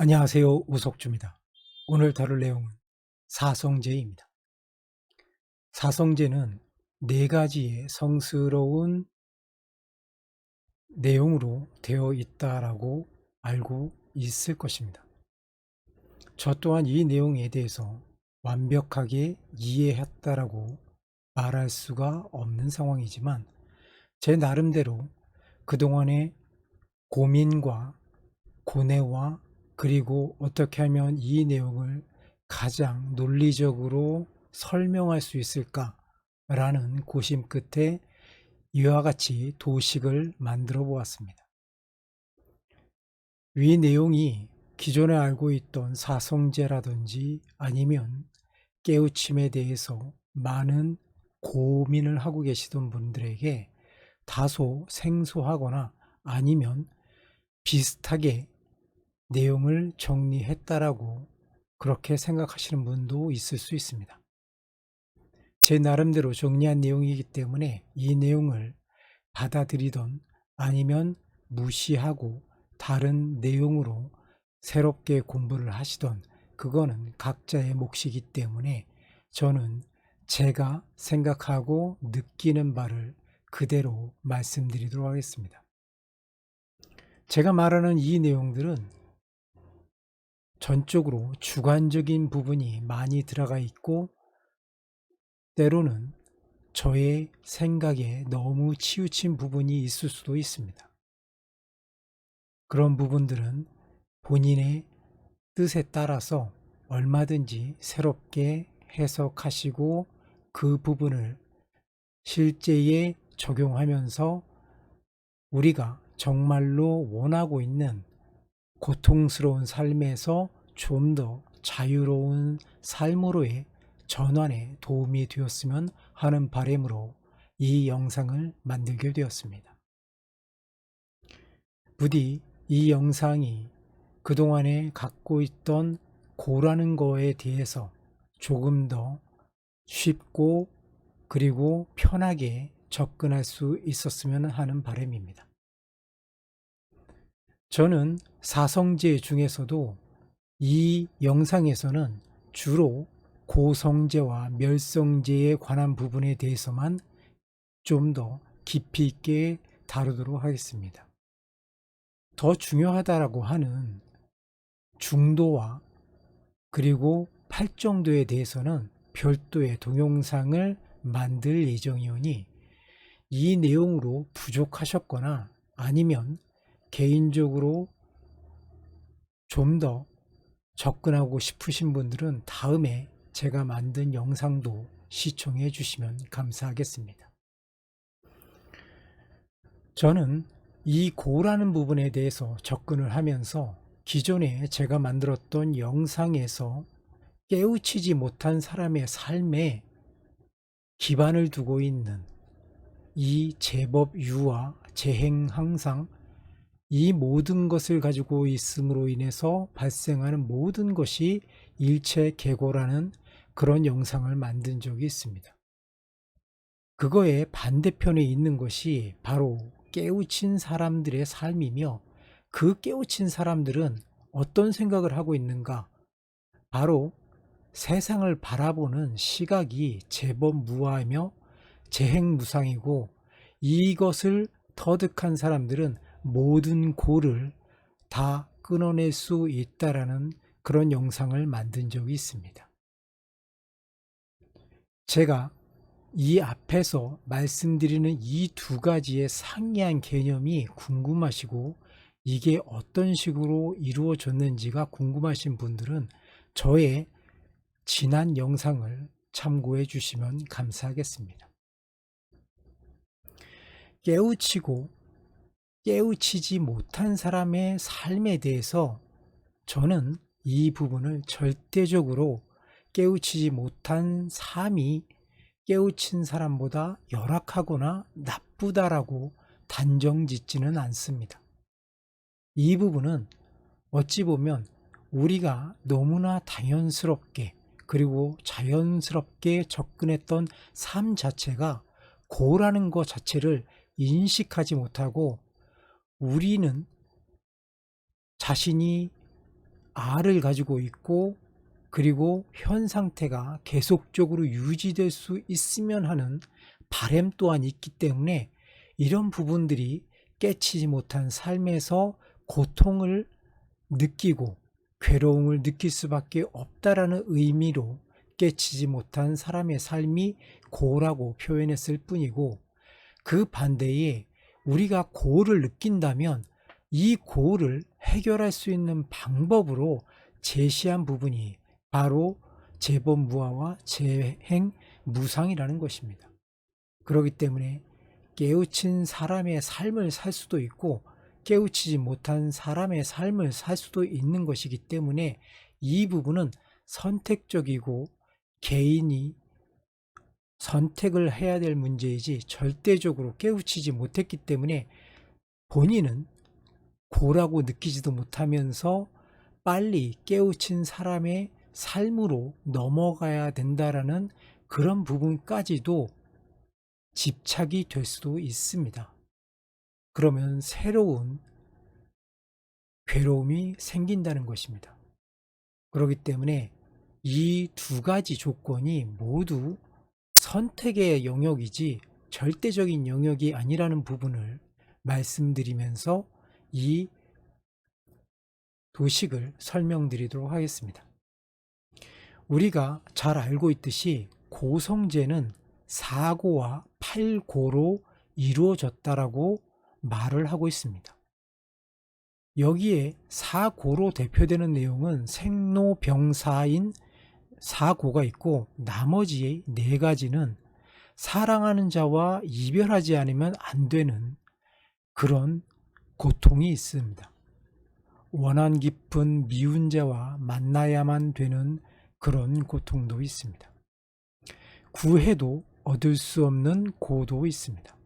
안녕하세요. 우석주입니다. 오늘 다룰 내용은 사성제입니다. 사성제는 네 가지의 성스러운 내용으로 되어 있다라고 알고 있을 것입니다. 저 또한 이 내용에 대해서 완벽하게 이해했다라고 말할 수가 없는 상황이지만 제 나름대로 그동안의 고민과 고뇌와 그리고 어떻게 하면 이 내용을 가장 논리적으로 설명할 수 있을까라는 고심 끝에 이와 같이 도식을 만들어 보았습니다. 위 내용이 기존에 알고 있던 사성제라든지 아니면 깨우침에 대해서 많은 고민을 하고 계시던 분들에게 다소 생소하거나 아니면 비슷하게 내용을 정리했다라고 그렇게 생각하시는 분도 있을 수 있습니다. 제 나름대로 정리한 내용이기 때문에 이 내용을 받아들이던 아니면 무시하고 다른 내용으로 새롭게 공부를 하시던 그거는 각자의 몫이기 때문에 저는 제가 생각하고 느끼는 바를 그대로 말씀드리도록 하겠습니다. 제가 말하는 이 내용들은 전적으로 주관적인 부분이 많이 들어가 있고 때로는 저의 생각에 너무 치우친 부분이 있을 수도 있습니다. 그런 부분들은 본인의 뜻에 따라서 얼마든지 새롭게 해석하시고 그 부분을 실제에 적용하면서 우리가 정말로 원하고 있는 고통스러운 삶에서 좀 더 자유로운 삶으로의 전환에 도움이 되었으면 하는 바람으로 이 영상을 만들게 되었습니다. 부디 이 영상이 그동안에 갖고 있던 고라는 거에 대해서 조금 더 쉽고 그리고 편하게 접근할 수 있었으면 하는 바람입니다. 저는 사성제 중에서도 이 영상에서는 주로 고성제와 멸성제에 관한 부분에 대해서만 좀 더 깊이 있게 다루도록 하겠습니다. 더 중요하다라고 하는 중도와 그리고 팔정도에 대해서는 별도의 동영상을 만들 예정이오니 이 내용으로 부족하셨거나 아니면 개인적으로 좀 더 접근하고 싶으신 분들은 다음에 제가 만든 영상도 시청해 주시면 감사하겠습니다. 저는 이 고라는 부분에 대해서 접근을 하면서 기존에 제가 만들었던 영상에서 깨우치지 못한 사람의 삶에 기반을 두고 있는 이 제법유와 재행항상 이 모든 것을 가지고 있음으로 인해서 발생하는 모든 것이 일체계고라는 그런 영상을 만든 적이 있습니다. 그거의 반대편에 있는 것이 바로 깨우친 사람들의 삶이며 그 깨우친 사람들은 어떤 생각을 하고 있는가? 바로 세상을 바라보는 시각이 제법 무아하며 재행무상이고 이것을 터득한 사람들은 모든 고를 다 끊어낼 수 있다라는 그런 영상을 만든 적이 있습니다. 제가 이 앞에서 말씀드리는 이 두 가지의 상이한 개념이 궁금하시고 이게 어떤 식으로 이루어졌는지가 궁금하신 분들은 저의 지난 영상을 참고해 주시면 감사하겠습니다. 깨우치고 깨우치지 못한 사람의 삶에 대해서 저는 이 부분을 절대적으로 깨우치지 못한 삶이 깨우친 사람보다 열악하거나 나쁘다라고 단정 짓지는 않습니다. 이 부분은 어찌 보면 우리가 너무나 당연스럽게 그리고 자연스럽게 접근했던 삶 자체가 고라는 것 자체를 인식하지 못하고 우리는 자신이 알을 가지고 있고 그리고 현 상태가 계속적으로 유지될 수 있으면 하는 바람 또한 있기 때문에 이런 부분들이 깨치지 못한 삶에서 고통을 느끼고 괴로움을 느낄 수밖에 없다라는 의미로 깨치지 못한 사람의 삶이 고라고 표현했을 뿐이고, 그 반대에 우리가 고를 느낀다면 이 고를 해결할 수 있는 방법으로 제시한 부분이 바로 재범무아와 재행무상이라는 것입니다. 그렇기 때문에 깨우친 사람의 삶을 살 수도 있고 깨우치지 못한 사람의 삶을 살 수도 있는 것이기 때문에 이 부분은 선택적이고 개인이 선택을 해야 될 문제이지 절대적으로 깨우치지 못했기 때문에 본인은 고라고 느끼지도 못하면서 빨리 깨우친 사람의 삶으로 넘어가야 된다라는 그런 부분까지도 집착이 될 수도 있습니다. 그러면 새로운 괴로움이 생긴다는 것입니다. 그렇기 때문에 이 두 가지 조건이 모두 선택의 영역이지 절대적인 영역이 아니라는 부분을 말씀드리면서 이 도식을 설명드리도록 하겠습니다. 우리가 잘 알고 있듯이 고성제는 4고와 8고로 이루어졌다라고 말을 하고 있습니다. 여기에 4고로 대표되는 내용은 생로병사인 4고가 있고 나머지 4가지는 사랑하는 자와 이별하지 않으면 안 되는 그런 고통이 있습니다. 원한 깊은 미운 자와 만나야만 되는 그런 고통도 있습니다. 구해도 얻을 수 없는 고도 있습니다.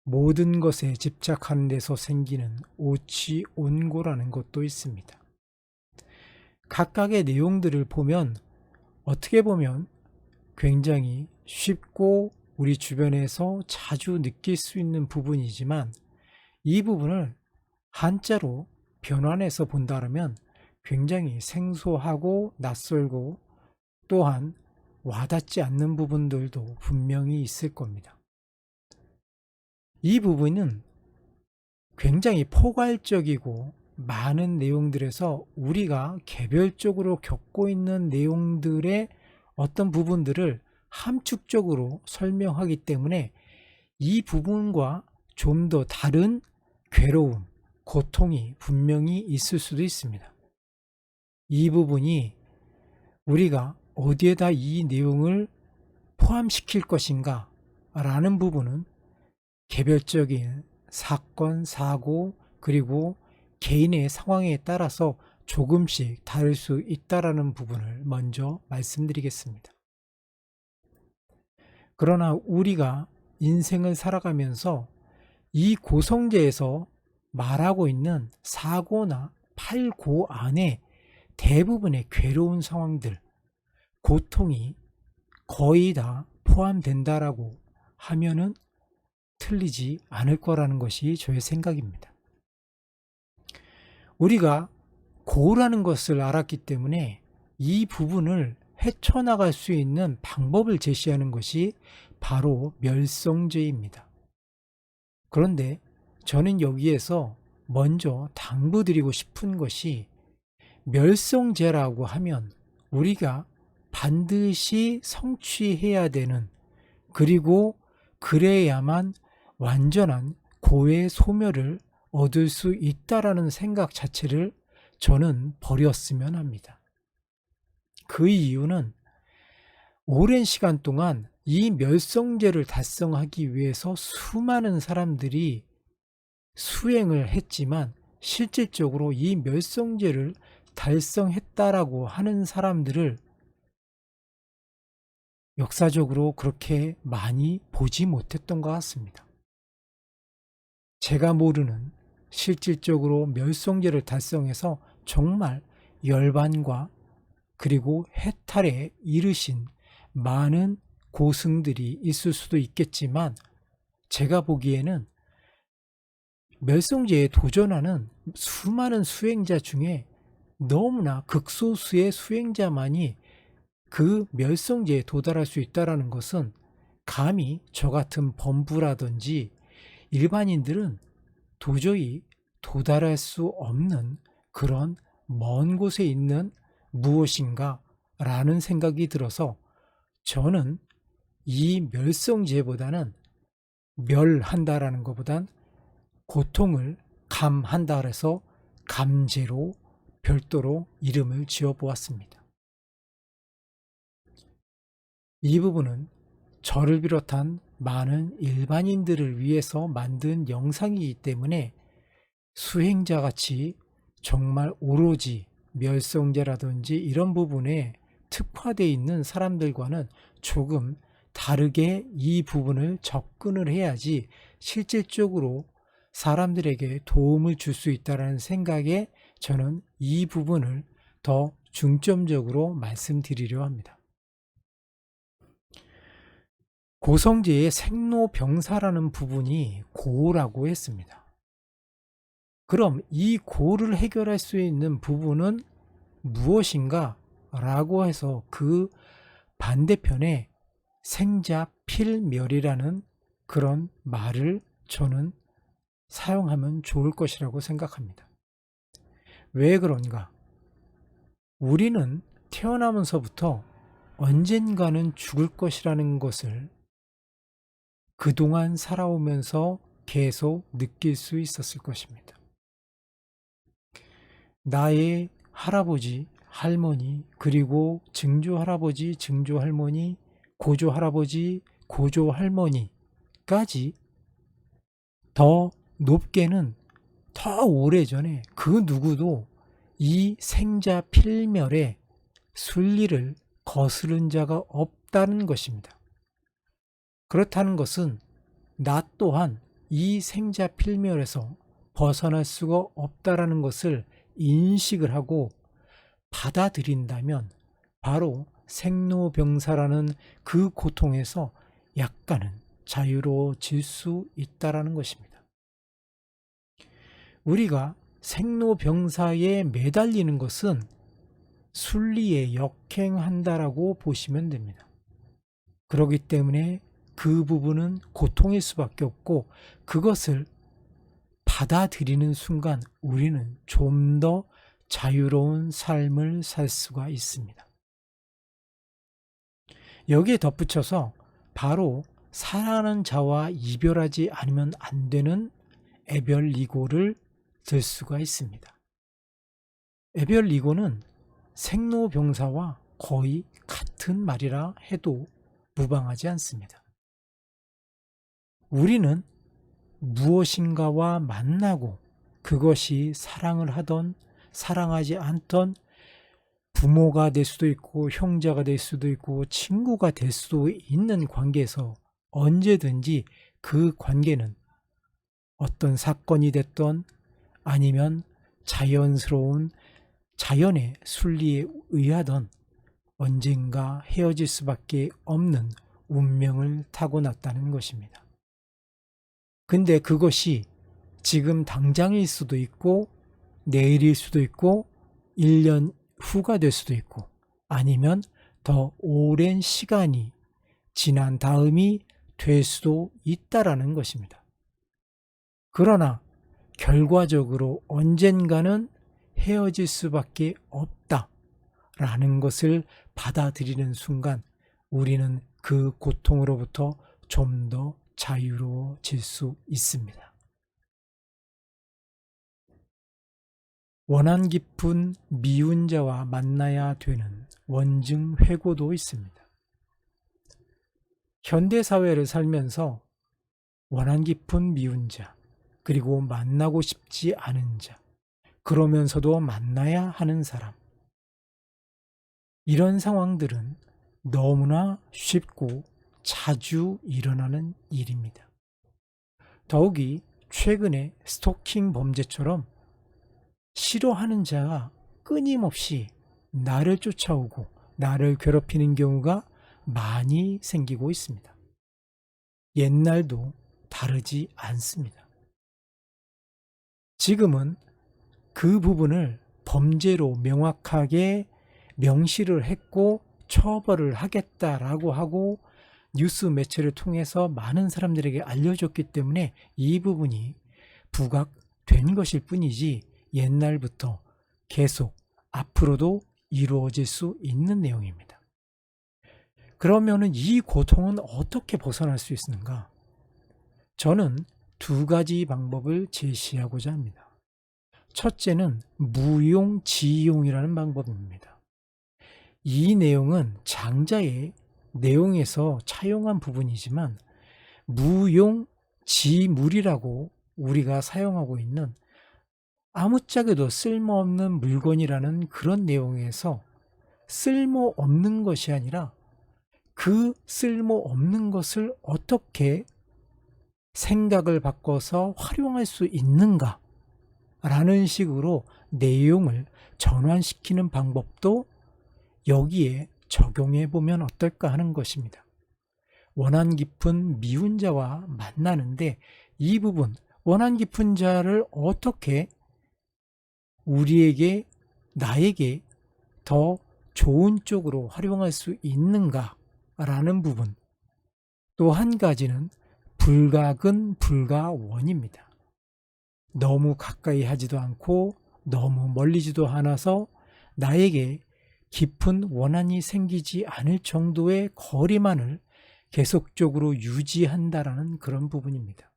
모든 것에 집착하는 데서 생기는 오치온고라는 것도 있습니다. 각각의 내용들을 보면 어떻게 보면 굉장히 쉽고 우리 주변에서 자주 느낄 수 있는 부분이지만 이 부분을 한자로 변환해서 본다면 굉장히 생소하고 낯설고 또한 와닿지 않는 부분들도 분명히 있을 겁니다. 이 부분은 굉장히 포괄적이고 많은 내용들에서 우리가 개별적으로 겪고 있는 내용들의 어떤 부분들을 함축적으로 설명하기 때문에 이 부분과 좀 더 다른 괴로움, 고통이 분명히 있을 수도 있습니다. 이 부분이 우리가 어디에다 이 내용을 포함시킬 것인가 라는 부분은 개별적인 사건, 사고, 그리고 개인의 상황에 따라서 조금씩 다를 수 있다라는 부분을 먼저 말씀드리겠습니다. 그러나 우리가 인생을 살아가면서 이 고성제에서 말하고 있는 4고나 8고 안에 대부분의 괴로운 상황들, 고통이 거의 다 포함된다라고 하면은 틀리지 않을 거라는 것이 저의 생각입니다. 우리가 고라는 것을 알았기 때문에 이 부분을 헤쳐나갈 수 있는 방법을 제시하는 것이 바로 멸성제입니다. 그런데 저는 여기에서 먼저 당부드리고 싶은 것이 멸성제라고 하면 우리가 반드시 성취해야 되는, 그리고 그래야만 완전한 고의 소멸을 얻을 수 있다라는 생각 자체를 저는 버렸으면 합니다. 그 이유는 오랜 시간 동안 이 멸성제를 달성하기 위해서 수많은 사람들이 수행을 했지만 실질적으로 이 멸성제를 달성했다라고 하는 사람들을 역사적으로 그렇게 많이 보지 못했던 것 같습니다. 제가 모르는 실질적으로 멸성제를 달성해서 정말 열반과 그리고 해탈에 이르신 많은 고승들이 있을 수도 있겠지만 제가 보기에는 멸성제에 도전하는 수많은 수행자 중에 너무나 극소수의 수행자만이 그 멸성제에 도달할 수 있다는 것은 감히 저 같은 범부라든지 일반인들은 도저히 도달할 수 없는 그런 먼 곳에 있는 무엇인가 라는 생각이 들어서 저는 이 멸성제보다는 멸한다라는 것보단 고통을 감한다 해서 감제로 별도로 이름을 지어 보았습니다. 이 부분은 저를 비롯한 많은 일반인들을 위해서 만든 영상이기 때문에 수행자같이 정말 오로지 멸성제라든지 이런 부분에 특화되어 있는 사람들과는 조금 다르게 이 부분을 접근을 해야지 실질적으로 사람들에게 도움을 줄 수 있다는 생각에 저는 이 부분을 더 중점적으로 말씀드리려 합니다. 고성제의 생로병사라는 부분이 고라고 했습니다. 그럼 이 고를 해결할 수 있는 부분은 무엇인가 라고 해서 그 반대편에 생자필멸이라는 그런 말을 저는 사용하면 좋을 것이라고 생각합니다. 왜 그런가? 우리는 태어나면서부터 언젠가는 죽을 것이라는 것을 그동안 살아오면서 계속 느낄 수 있었을 것입니다. 나의 할아버지, 할머니, 그리고 증조할아버지, 증조할머니, 고조할아버지, 고조할머니까지 더 높게는 더 오래전에 그 누구도 이 생자 필멸의 순리를 거스른 자가 없다는 것입니다. 그렇다는 것은 나 또한 이 생자 필멸에서 벗어날 수가 없다라는 것을 인식을 하고 받아들인다면 바로 생로병사라는 그 고통에서 약간은 자유로워질 수 있다라는 것입니다. 우리가 생로병사에 매달리는 것은 순리에 역행한다라고 보시면 됩니다. 그렇기 때문에 그 부분은 고통일 수밖에 없고 그것을 받아들이는 순간 우리는 좀 더 자유로운 삶을 살 수가 있습니다. 여기에 덧붙여서 바로 사랑하는 자와 이별하지 않으면 안 되는 애별리고를 들 수가 있습니다. 애별리고는 생로병사와 거의 같은 말이라 해도 무방하지 않습니다. 우리는 무엇인가와 만나고 그것이 사랑을 하던 사랑하지 않던 부모가 될 수도 있고 형제가 될 수도 있고 친구가 될 수도 있는 관계에서 언제든지 그 관계는 어떤 사건이 됐던 아니면 자연스러운 자연의 순리에 의하던 언젠가 헤어질 수밖에 없는 운명을 타고났다는 것입니다. 근데 그것이 지금 당장일 수도 있고 내일일 수도 있고 1년 후가 될 수도 있고 아니면 더 오랜 시간이 지난 다음이 될 수도 있다라는 것입니다. 그러나 결과적으로 언젠가는 헤어질 수밖에 없다라는 것을 받아들이는 순간 우리는 그 고통으로부터 좀 더 자유로워질 수 있습니다. 원한 깊은 미운 자와 만나야 되는 원증 회고도 있습니다. 현대사회를 살면서 원한 깊은 미운 자, 그리고 만나고 싶지 않은 자, 그러면서도 만나야 하는 사람. 이런 상황들은 너무나 쉽고 자주 일어나는 일입니다. 더욱이 최근에 스토킹 범죄처럼 싫어하는 자가 끊임없이 나를 쫓아오고 나를 괴롭히는 경우가 많이 생기고 있습니다. 옛날도 다르지 않습니다. 지금은 그 부분을 범죄로 명확하게 명시를 했고 처벌을 하겠다라고 하고 뉴스 매체를 통해서 많은 사람들에게 알려줬기 때문에 이 부분이 부각된 것일 뿐이지 옛날부터 계속 앞으로도 이루어질 수 있는 내용입니다. 그러면은 이 고통은 어떻게 벗어날 수 있는가? 저는 두 가지 방법을 제시하고자 합니다. 첫째는 무용지용이라는 방법입니다. 이 내용은 장자의 내용에서 차용한 부분이지만 무용지물이라고 우리가 사용하고 있는 아무짝에도 쓸모없는 물건이라는 그런 내용에서 쓸모없는 것이 아니라 그 쓸모없는 것을 어떻게 생각을 바꿔서 활용할 수 있는가 라는 식으로 내용을 전환시키는 방법도 여기에 적용해 보면 어떨까 하는 것입니다. 원한 깊은 미운 자와 만나는데 이 부분, 원한 깊은 자를 어떻게 우리에게, 나에게 더 좋은 쪽으로 활용할 수 있는가 라는 부분. 또 한 가지는 불각은 불가원입니다. 너무 가까이 하지도 않고 너무 멀리지도 않아서 나에게 깊은 원한이 생기지 않을 정도의 거리만을 계속적으로 유지한다라는 그런 부분입니다.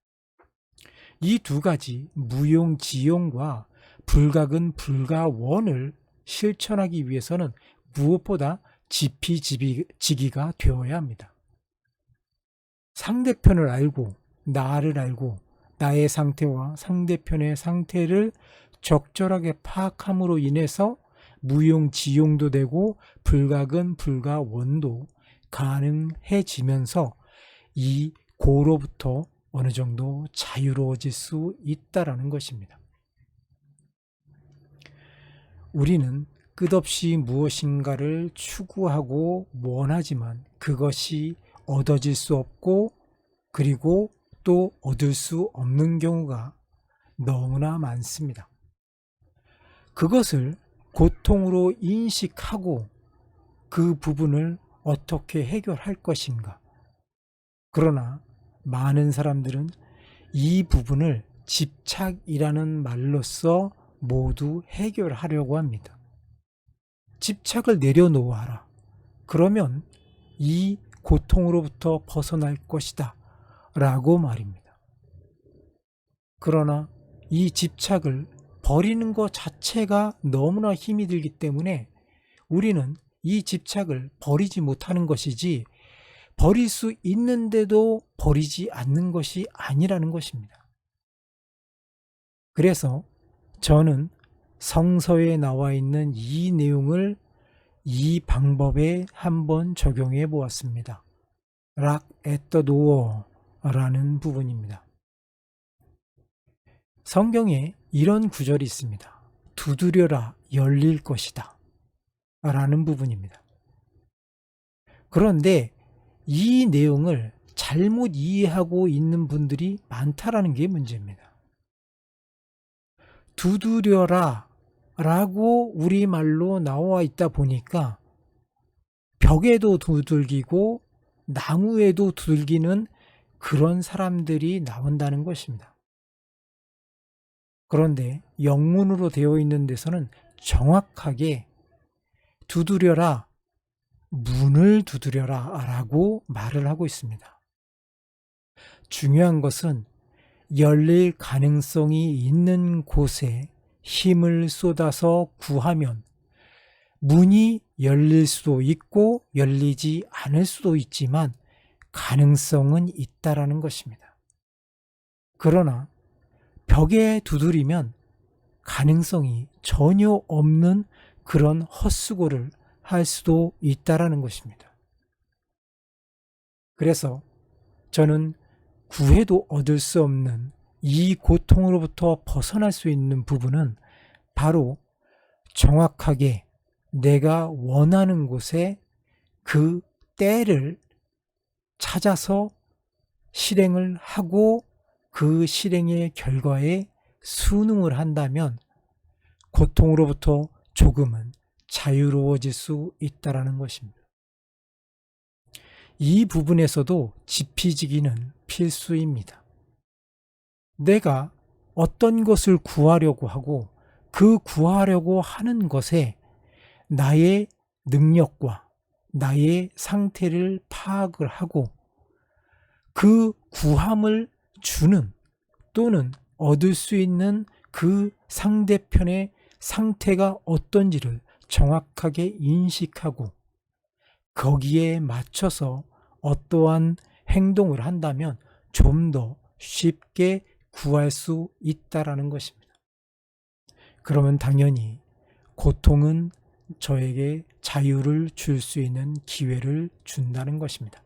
이 두 가지 무용지용과 불각은 불가원을 실천하기 위해서는 무엇보다 지피지기가 되어야 합니다. 상대편을 알고 나를 알고 나의 상태와 상대편의 상태를 적절하게 파악함으로 인해서 무용지용도 되고 불각은 불가원도 가능해지면서 이 고로부터 어느 정도 자유로워질 수 있다라는 것입니다. 우리는 끝없이 무엇인가를 추구하고 원하지만 그것이 얻어질 수 없고 그리고 또 얻을 수 없는 경우가 너무나 많습니다. 그것을 고통으로 인식하고 그 부분을 어떻게 해결할 것인가. 그러나 많은 사람들은 이 부분을 집착이라는 말로써 모두 해결하려고 합니다. 집착을 내려놓아라. 그러면 이 고통으로부터 벗어날 것이다 라고 말입니다. 그러나 이 집착을 버리는 것 자체가 너무나 힘이 들기 때문에 우리는 이 집착을 버리지 못하는 것이지 버릴 수 있는데도 버리지 않는 것이 아니라는 것입니다. 그래서 저는 성서에 나와 있는 이 내용을 이 방법에 한번 적용해 보았습니다. 락 에터 도어라는 부분입니다. 성경에 이런 구절이 있습니다. 두드려라 열릴 것이다 라는 부분입니다. 그런데 이 내용을 잘못 이해하고 있는 분들이 많다라는 게 문제입니다. 두드려라 라고 우리말로 나와 있다 보니까 벽에도 두들기고 나무에도 두들기는 그런 사람들이 나온다는 것입니다. 그런데 영문으로 되어 있는 데서는 정확하게 두드려라, 문을 두드려라 라고 말을 하고 있습니다. 중요한 것은 열릴 가능성이 있는 곳에 힘을 쏟아서 구하면 문이 열릴 수도 있고 열리지 않을 수도 있지만 가능성은 있다라는 것입니다. 그러나 벽에 두드리면 가능성이 전혀 없는 그런 헛수고를 할 수도 있다라는 것입니다. 그래서 저는 구해도 얻을 수 없는 이 고통으로부터 벗어날 수 있는 부분은 바로 정확하게 내가 원하는 곳에 그 때를 찾아서 실행을 하고 그 실행의 결과에 순응을 한다면 고통으로부터 조금은 자유로워질 수 있다라는 것입니다. 이 부분에서도 지피지기는 필수입니다. 내가 어떤 것을 구하려고 하고 그 구하려고 하는 것에 나의 능력과 나의 상태를 파악을 하고 그 구함을 주는 또는 얻을 수 있는 그 상대편의 상태가 어떤지를 정확하게 인식하고 거기에 맞춰서 어떠한 행동을 한다면 좀 더 쉽게 구할 수 있다라는 것입니다. 그러면 당연히 고통은 저에게 자유를 줄 수 있는 기회를 준다는 것입니다.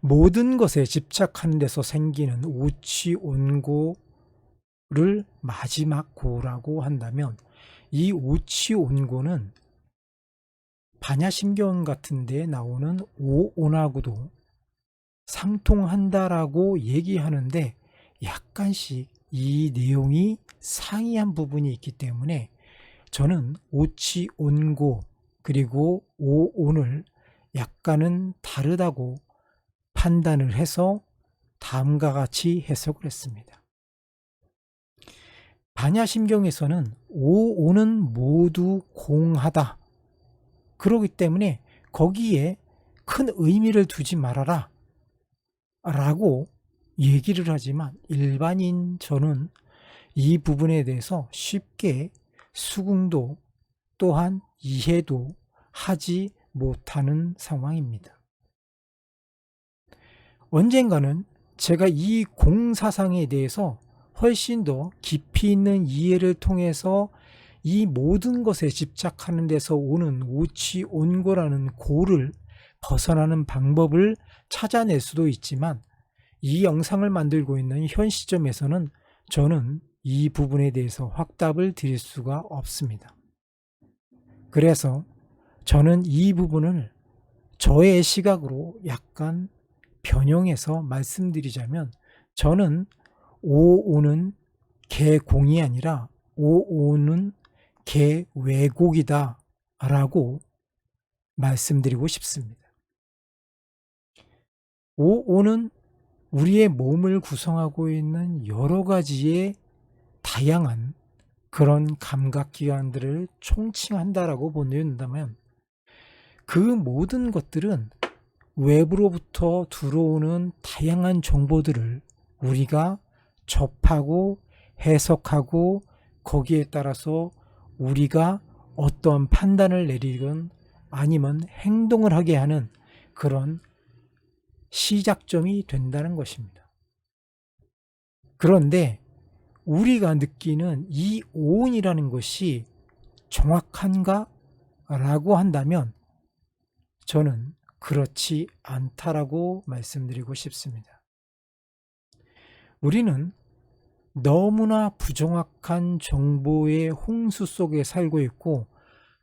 모든 것에 집착하는 데서 생기는 오치온고를 마지막 고라고 한다면 이 오치온고는 반야심경 같은 데 나오는 오온하고도 상통한다라고 얘기하는데 약간씩 이 내용이 상이한 부분이 있기 때문에 저는 오치온고 그리고 오온을 약간은 다르다고 판단을 해서 다음과 같이 해석을 했습니다. 반야심경에서는 오온은 모두 공하다. 그렇기 때문에 거기에 큰 의미를 두지 말아라 라고 얘기를 하지만 일반인 저는 이 부분에 대해서 쉽게 수긍도 또한 이해도 하지 못하는 상황입니다. 언젠가는 제가 이 공사상에 대해서 훨씬 더 깊이 있는 이해를 통해서 이 모든 것에 집착하는 데서 오는 오치온고라는 고를 벗어나는 방법을 찾아낼 수도 있지만 이 영상을 만들고 있는 현 시점에서는 저는 이 부분에 대해서 확답을 드릴 수가 없습니다. 그래서 저는 이 부분을 저의 시각으로 약간 변형해서 말씀드리자면 저는 오온은 개공이 아니라 오온은 개왜곡이다 라고 말씀드리고 싶습니다. 오온은 우리의 몸을 구성하고 있는 여러 가지의 다양한 그런 감각기관들을 총칭한다라고 본다면 그 모든 것들은 외부로부터 들어오는 다양한 정보들을 우리가 접하고 해석하고 거기에 따라서 우리가 어떠한 판단을 내리건 아니면 행동을 하게 하는 그런 시작점이 된다는 것입니다. 그런데 우리가 느끼는 이 오온이라는 것이 정확한가? 라고 한다면 저는 그렇지 않다라고 말씀드리고 싶습니다. 우리는 너무나 부정확한 정보의 홍수 속에 살고 있고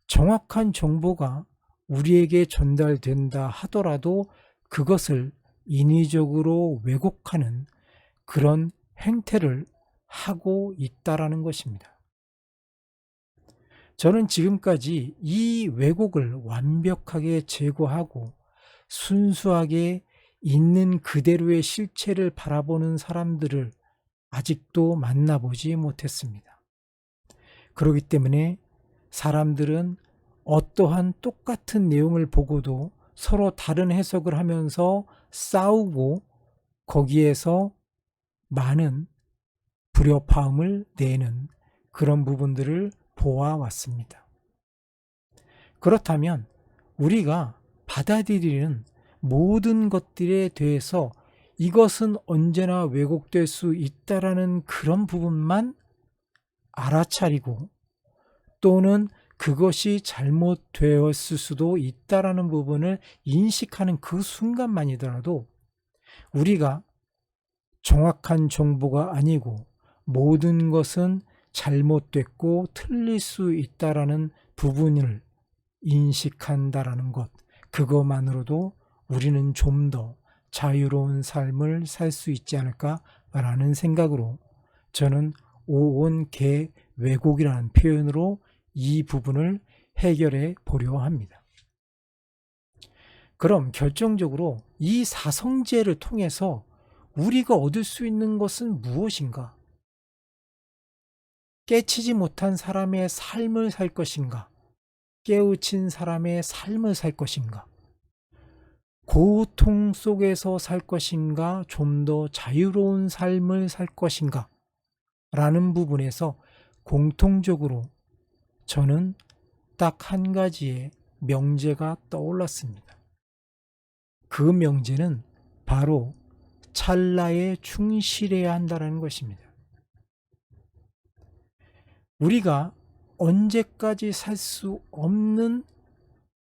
정확한 정보가 우리에게 전달된다 하더라도 그것을 인위적으로 왜곡하는 그런 행태를 하고 있다라는 것입니다. 저는 지금까지 이 왜곡을 완벽하게 제거하고 순수하게 있는 그대로의 실체를 바라보는 사람들을 아직도 만나보지 못했습니다. 그렇기 때문에 사람들은 어떠한 똑같은 내용을 보고도 서로 다른 해석을 하면서 싸우고 거기에서 많은 불협화음을 내는 그런 부분들을 보아왔습니다. 그렇다면 우리가 받아들이는 모든 것들에 대해서 이것은 언제나 왜곡될 수 있다라는 그런 부분만 알아차리고 또는 그것이 잘못되었을 수도 있다라는 부분을 인식하는 그 순간만이더라도 우리가 정확한 정보가 아니고 모든 것은 잘못됐고 틀릴 수 있다라는 부분을 인식한다라는 것, 그것만으로도 우리는 좀 더 자유로운 삶을 살 수 있지 않을까라는 생각으로 저는 오온개 왜곡이라는 표현으로 이 부분을 해결해 보려 합니다. 그럼 결정적으로 이 사성제를 통해서 우리가 얻을 수 있는 것은 무엇인가? 깨치지 못한 사람의 삶을 살 것인가? 깨우친 사람의 삶을 살 것인가? 고통 속에서 살 것인가? 좀 더 자유로운 삶을 살 것인가? 라는 부분에서 공통적으로 저는 딱 한 가지의 명제가 떠올랐습니다. 그 명제는 바로 찰나에 충실해야 한다는 것입니다. 우리가 언제까지 살 수 없는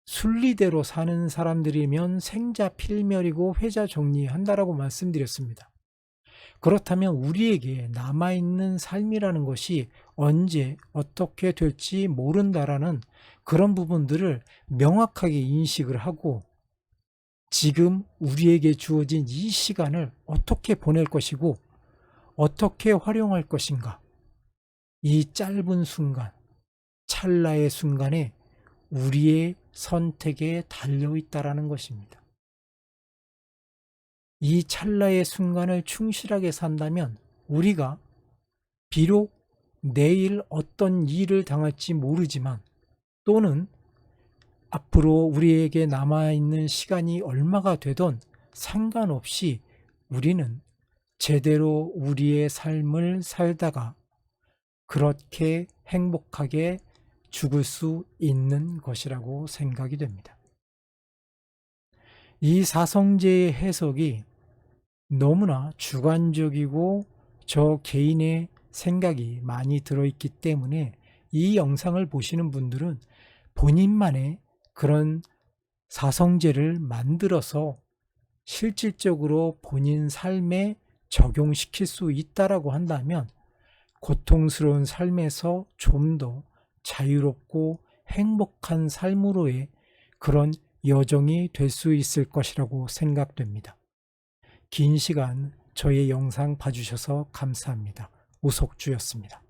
순리대로 사는 사람들이면 생자필멸이고 회자정리한다라고 말씀드렸습니다. 그렇다면 우리에게 남아있는 삶이라는 것이 언제 어떻게 될지 모른다라는 그런 부분들을 명확하게 인식을 하고 지금 우리에게 주어진 이 시간을 어떻게 보낼 것이고 어떻게 활용할 것인가, 이 짧은 순간, 찰나의 순간에 우리의 선택에 달려있다라는 것입니다. 이 찰나의 순간을 충실하게 산다면 우리가 비록 내일 어떤 일을 당할지 모르지만 또는 앞으로 우리에게 남아있는 시간이 얼마가 되던 상관없이 우리는 제대로 우리의 삶을 살다가 그렇게 행복하게 죽을 수 있는 것이라고 생각이 됩니다. 이 사성제의 해석이 너무나 주관적이고 저 개인의 생각이 많이 들어있기 때문에 이 영상을 보시는 분들은 본인만의 그런 사성제를 만들어서 실질적으로 본인 삶에 적용시킬 수 있다라고 한다면 고통스러운 삶에서 좀 더 자유롭고 행복한 삶으로의 그런 여정이 될 수 있을 것이라고 생각됩니다. 긴 시간 저의 영상 봐주셔서 감사합니다. 오석주였습니다.